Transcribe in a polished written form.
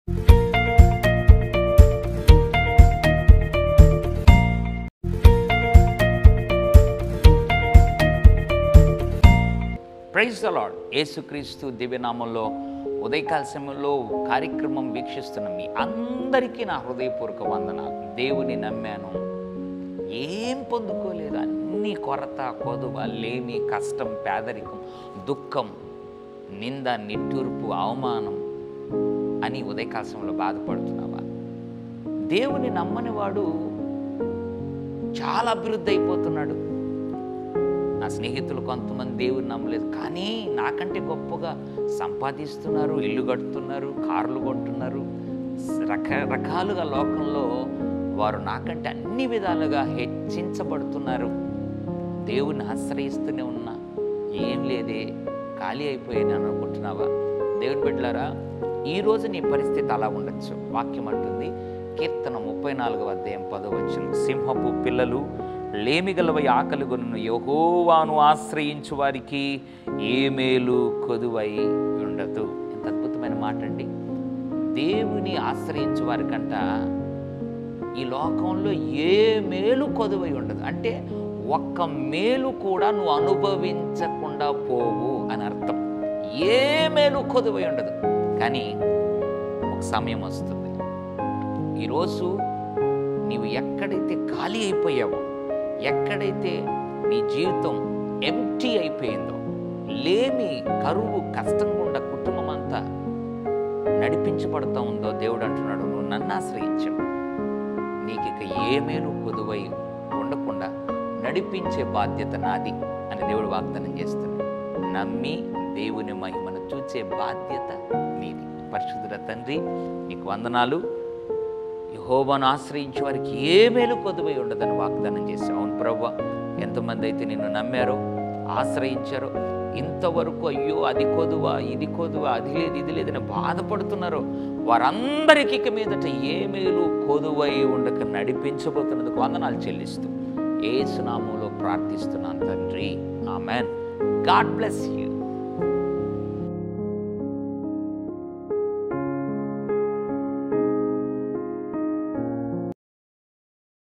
Praise the lord. యేసుక్రీస్తు దివ్యనామంలో ఉదయకాల సమయంలో కార్యక్రమం వీక్షిస్తున్న మీ అందరికీ నా హృదయపూర్వక వందనాలు. దేవుని నమ్మాను, ఏం పొందుకోలేదు, అన్ని కొరత, కొదువ, లేమి, కష్టం, పేదరికం, దుఃఖం, నింద, నిట్టూర్పు, అవమానం అని ఉదయకాల సమయంలో బాధపడుతున్నావా? దేవుని నమ్మని వాడు చాలా అభివృద్ధి అయిపోతున్నాడు. నా స్నేహితులు కొంతమంది దేవుని నమ్మలేదు, కానీ నాకంటే గొప్పగా సంపాదిస్తున్నారు, ఇల్లు కడుతున్నారు, కార్లు కొంటున్నారు. రకరకాలుగా లోకంలో వారు నాకంటే అన్ని విధాలుగా హెచ్చించబడుతున్నారు. దేవుని ఆశ్రయిస్తూనే ఉన్నా, ఏం లేదే, ఖాళీ అయిపోయాను అనుకుంటున్నావా? దేవుని బిడ్డలారా, ఈరోజు నీ పరిస్థితి అలా ఉండొచ్చు. వాక్యం అంటుంది, కీర్తన 34వ అధ్యాయం 10వ వచనం, సింహపు పిల్లలు లేమిగలవై ఆకలిగొను, యెహోవాను ఆశ్రయించు వారికి ఏ మేలు కొదువై ఉండదు. ఎంత అద్భుతమైన మాట అండి. దేవుని ఆశ్రయించు వారికంట ఈ లోకంలో ఏ మేలు కొదువై ఉండదు. అంటే ఒక్క మేలు కూడా నువ్వు అనుభవించకుండా పోవు అని అర్థం. ఏ మేలు కొదువై ఉండదు. కానీ ఒక సమయం వస్తుంది, ఈరోజు నీవు ఎక్కడైతే ఖాళీ అయిపోయావో, ఎక్కడైతే నీ జీవితం ఎంప్టీ అయిపోయిందో, లేమి, కరువు, కష్టం గుండా కుటుంబం అంతా నడిపించబడుతూ ఉందో, దేవుడు అంటున్నాడు, నువ్వు నన్ను ఆశ్రయించావు, నీకు ఇక ఏ మేలు కొదువై ఉండకుండా నడిపించే బాధ్యత నాది అని దేవుడు వాగ్దానం చేస్తున్నాడు. నమ్మి దేవుని మహిమను చూచే బాధ్యత నీది. పరిశుద్ధుల తండ్రి, నీకు వందనాలు. యెహోవాను ఆశ్రయించే వారికి ఏ మేలు కొదువై ఉండదని వాగ్దానం చేశావు. అవును ప్రభువా, ఎంతమంది అయితే నిన్ను నమ్మారో, ఆశ్రయించారో, ఇంతవరకు అయ్యో అది కొదువా, ఇది కొదువా, అది లేదు, ఇది లేదని బాధపడుతున్నారో, వారందరికీ ఇక మీదట ఏ మేలు కొదువై ఉండక నడిపించబోతున్నందుకు వందనాలు చెల్లిస్తూ యేసు నామములో ప్రార్థిస్తున్నాను తండ్రి. ఆమెన్. God bless you.